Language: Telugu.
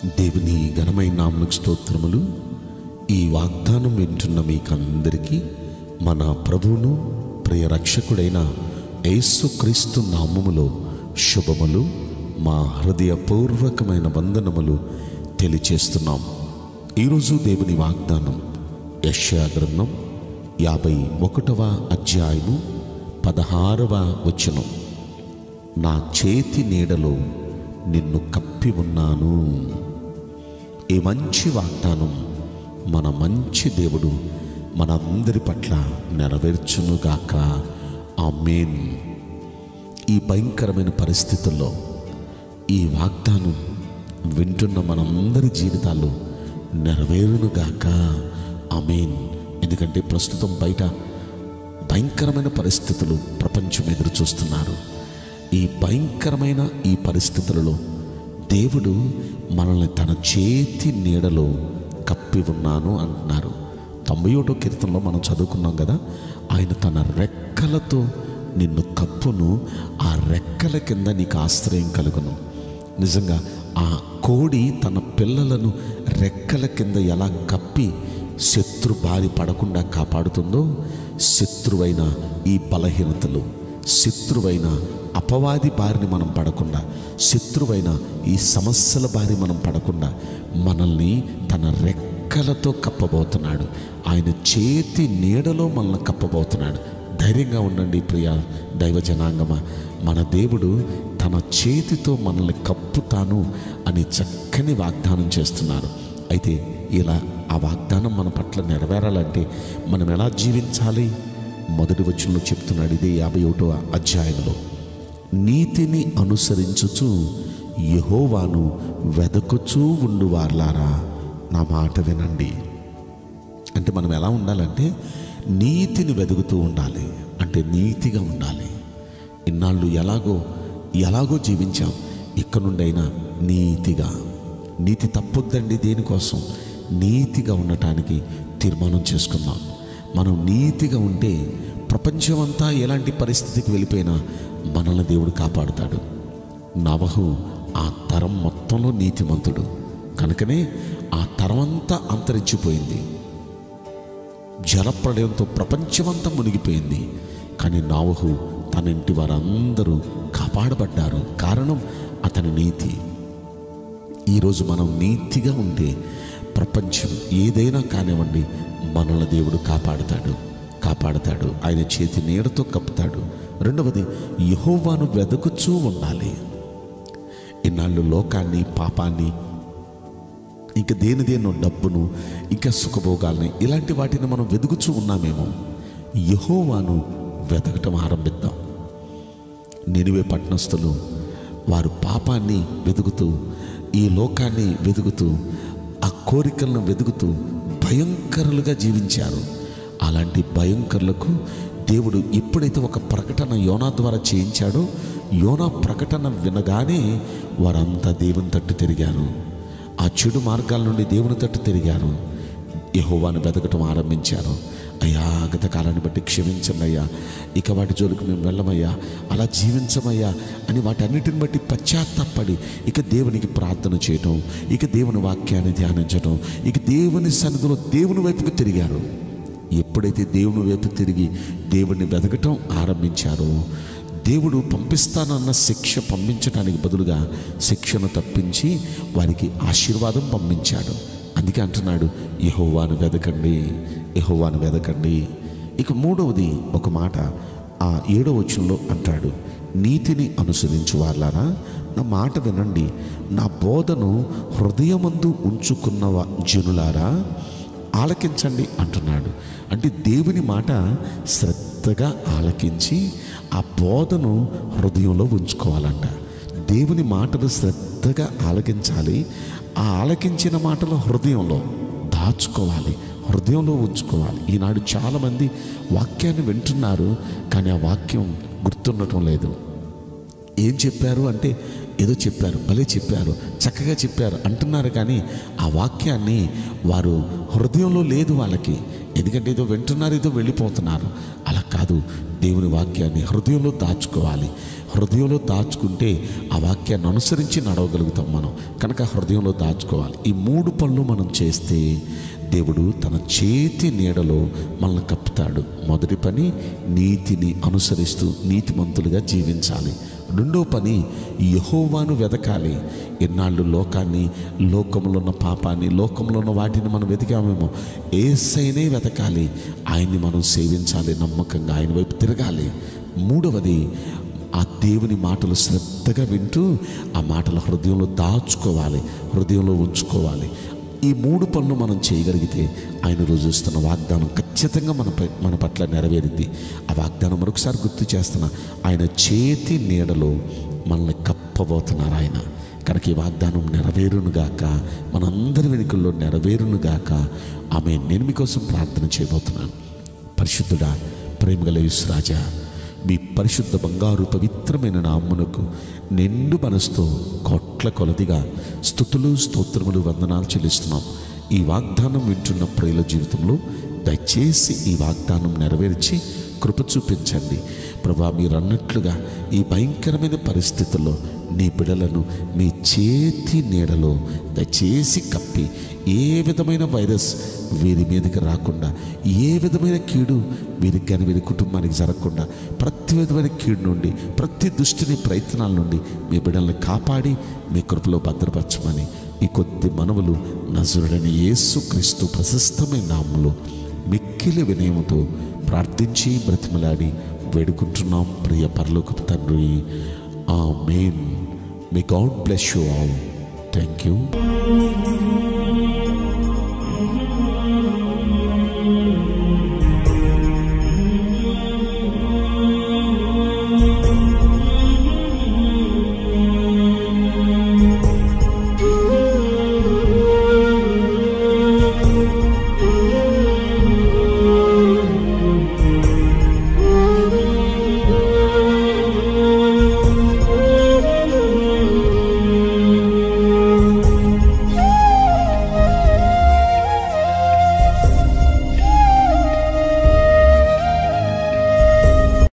దేవుని ఘనమైన నామమునకు స్తోత్రములు. ఈ వాగ్దానం వింటున్న మీకందరికీ మన ప్రభువును ప్రియ రక్షకుడైన యేసుక్రీస్తు నామములో శుభములు, మా హృదయపూర్వకమైన వందనములు తెలియచేస్తున్నాం. ఈరోజు దేవుని వాగ్దానం యెషయా గ్రంథం 51వ అధ్యాయము 16వ వచనం. నా చేతి నీడలో నిన్ను కప్పి ఉన్నాను. ఈ మంచి వాగ్దానం మన మంచి దేవుడు మనందరి పట్ల నెరవేర్చునుగాక. ఆమేన్. ఈ భయంకరమైన పరిస్థితుల్లో ఈ వాగ్దానం వింటున్న మనందరి జీవితాల్లో నెరవేరునుగాక. ఆమేన్. ఎందుకంటే ప్రస్తుతం బయట భయంకరమైన పరిస్థితులు ప్రపంచం ఎదురు చూస్తున్నారు. ఈ భయంకరమైన ఈ పరిస్థితులలో దేవుడు మనల్ని తన చేతి నీడలో కప్పి ఉన్నాను అంటున్నారు. 91వ కీర్తనలో మనం చదువుకున్నాం కదా, ఆయన తన రెక్కలతో నిన్ను కప్పును, ఆ రెక్కల కింద నీకు ఆశ్రయం కలుగును. నిజంగా ఆ కోడి తన పిల్లలను రెక్కల కింద ఎలా కప్పి శత్రు బారి పడకుండా కాపాడుతుందో, శత్రువైన ఈ బలహీనతలు, శత్రువైన అపవాది బారిని మనం పడకుండా, శత్రువైన ఈ సమస్యల బారి మనం పడకుండా మనల్ని తన రెక్కలతో కప్పబోతున్నాడు. ఆయన చేతి నీడలో మనల్ని కప్పబోతున్నాడు. ధైర్యంగా ఉండండి ప్రియ దైవ జనాంగమా. మన దేవుడు తన చేతితో మనల్ని కప్పుతాను అని చక్కని వాగ్దానం చేస్తున్నారు. అయితే ఇలా ఆ వాగ్దానం మన పట్ల నెరవేరాలంటే మనం ఎలా జీవించాలి? మొదటి వచనంలో చెప్తున్నాడు. ఇదే 51వ అధ్యాయంలో, నీతిని అనుసరించుచు యెహోవాను వెదకుచూ ఉండువార్లారా నా మాట వినండి. అంటే మనం ఎలా ఉండాలంటే నీతిని వెదుగుతూ ఉండాలి. అంటే నీతిగా ఉండాలి. ఇన్నాళ్ళు ఎలాగో జీవించాం. ఇక్కడ నుండి అయినా నీతిగా, నీతి తప్పొద్దండి. దేనికోసం? నీతిగా ఉండటానికి తీర్మానం చేసుకుందాం. మనం నీతిగా ఉంటే ప్రపంచమంతా ఎలాంటి పరిస్థితికి వెళ్ళిపోయినా మనల్ని దేవుడు కాపాడుతాడు. నోవహు ఆ తరం మొత్తంలో నీతిమంతుడు కనుకనే ఆ తరం అంతా అంతరించిపోయింది. జలప్రళయంతో ప్రపంచమంతా మునిగిపోయింది. కానీ నోవహు తన ఇంటి వారందరూ కాపాడబడ్డారు. కారణం అతని నీతి. ఈరోజు మనం నీతిగా ఉంటే ప్రపంచం ఏదైనా కానివ్వండి, మనల్ని దేవుడు కాపాడుతాడు. ఆయన చేతి నీడతో కప్పుతాడు. రెండవది, యెహోవాను వెదకుచూ ఉండాలి. ఇన్నాళ్ళు లోకాన్ని, పాపాన్ని, ఇంకా దేనిదేనో డబ్బును, ఇంకా సుఖభోగాల్ని, ఇలాంటి వాటిని మనం వెదుకుచూ ఉన్నామేమో. యెహోవాను వెతకటం ఆరంభిద్దాం. నినివే పట్టణస్థులు వారు పాపాన్ని వెతుకుతూ, ఈ లోకాన్ని వెతుకుతూ, ఆ కోరికలను వెతుకుతూ భయంకరులుగా జీవించారు. అలాంటి భయంకరులకు దేవుడు ఎప్పుడైతే ఒక ప్రకటన యోనా ద్వారా చేయించాడో, యోనా ప్రకటన వినగానే వారంతా దేవుని తట్టు తిరిగారు. ఆ చెడు మార్గాల నుండి దేవుని తట్టు తిరిగారు. యెహోవాను వెతకటం ఆరంభించారు. అయ్యా, గత కాలాన్ని బట్టి క్షమించండి అయ్యా, ఇక వాటి జోలికి మేము వెళ్ళమయ్యా, అలా జీవించమయ్యా అని వాటన్నిటిని బట్టి పశ్చాత్తాపడి ఇక దేవునికి ప్రార్థన చేయటం, ఇక దేవుని వాక్యాన్ని ధ్యానించటం, ఇక దేవుని సన్నిధిలో దేవుని వైపుకు తిరిగారు. ఎప్పుడైతే దేవుని వైపు తిరిగి దేవుని వెతకటం ఆరంభించారో, దేవుడు పంపిస్తానన్న శిక్ష పంపించడానికి బదులుగా శిక్షను తప్పించి వారికి ఆశీర్వాదం పంపించాడు. అందుకే అంటున్నాడు, యెహోవాను వెదకండి. ఇక మూడవది ఒక మాట ఆ 7వ వచనంలో అంటాడు, నీతిని అనుసరించు వాళ్ళారా నా మాట వినండి, నా బోధను హృదయమందు ఉంచుకున్న జనులారా ఆలకించండి అంటున్నాడు. అంటే దేవుని మాట శ్రద్ధగా ఆలకించి ఆ బోధను హృదయంలో ఉంచుకోవాలంట. దేవుని మాటలు శ్రద్ధగా ఆలకించాలి. ఆ ఆలకించిన మాటలు హృదయంలో దాచుకోవాలి, హృదయంలో ఉంచుకోవాలి. ఈనాడు చాలామంది వాక్యాన్ని వింటున్నారు, కానీ ఆ వాక్యం గుర్తుండటం లేదు. ఏం చెప్పారు అంటే ఏదో చెప్పారు, భలే చెప్పారు, చక్కగా చెప్పారు అంటున్నారు, కానీ ఆ వాక్యాన్ని వారు హృదయంలో లేదు వాళ్ళకి. ఎందుకంటే ఏదో వింటున్నారు, ఏదో వెళ్ళిపోతున్నారు. అలా కాదు, దేవుని వాక్యాన్ని హృదయంలో దాచుకోవాలి. హృదయంలో దాచుకుంటే ఆ వాక్యాన్ని అనుసరించి నడవగలుగుతాం మనం. కనుక హృదయంలో దాచుకోవాలి. ఈ 3 పనులు మనం చేస్తే దేవుడు తన చేతి నీడలో మనల్ని కప్పుతాడు. మొదటి పని, నీతిని అనుసరిస్తూ నీతిమంతులుగా జీవించాలి. రెండో పని, యెహోవాను వెతకాలి. ఎన్నాళ్ళు లోకాన్ని, లోకంలో ఉన్న పాపాన్ని, లోకంలో ఉన్న వాటిని మనం వెతికామేమో, యేసయ్యనే వెతకాలి. ఆయన్ని మనం సేవించాలి, నమ్మకంగా ఆయన వైపు తిరగాలి. మూడవది, ఆ దేవుని మాటలు శ్రద్ధగా వింటూ ఆ మాటలు హృదయంలో దాచుకోవాలి, హృదయంలో ఉంచుకోవాలి. ఈ 3 పనులు మనం చేయగలిగితే ఆయన రోజుస్తున్న వాగ్దానం ఖచ్చితంగా మన పట్ల నెరవేరింది. ఆ వాగ్దానం మరొకసారి గుర్తు చేస్తున్నా, ఆయన చేతి నీడలో మనల్ని కప్పబోతున్నారు ఆయన. కనుక ఈ వాగ్దానం నెరవేరునుగాక, మనందరి వెనుకల్లో నెరవేరునుగాక. ఆమె నేను మీకోసం ప్రార్థన చేయబోతున్నాను. పరిశుద్ధుడా, ప్రేమగల యేసు రాజా, మీ పరిశుద్ధ బంగారు పవిత్రమైన నామమునకు నిండు మనసుతో కోట్ల కొలదిగా స్తుతులు, స్తోత్రములు, వందనాలు చెల్లిస్తున్నాం. ఈ వాగ్దానం వింటున్న ప్రియుల జీవితంలో దయచేసి ఈ వాగ్దానం నెరవేర్చి కృప చూపించండి ప్రభువా. మీరు అన్నట్లుగా ఈ భయంకరమైన పరిస్థితుల్లో నీ బిడ్డలను మీ చేతి నీడలో దయచేసి కప్పి, ఏ విధమైన వైరస్ వీరి మీదకి రాకుండా, ఏ విధమైన కీడు వీరికి కానీ వీరి కుటుంబానికి జరగకుండా, ప్రతి విధమైన కీడు నుండి, ప్రతి దుష్టుని ప్రయత్నాల నుండి మీ బిడ్డల్ని కాపాడి మీ కృపలో భద్రపరచమని ఈ కొద్ది మనవులు నజరుడైన యేసుక్రీస్తు ప్రశస్తమైన నామములో మిక్కిలి వినయముతో ప్రార్థించి బ్రతిమలాడి వేడుకుంటున్నాం ప్రియ పరలోకపు తండ్రి. ఆమేన్. May God bless you all. Thank you.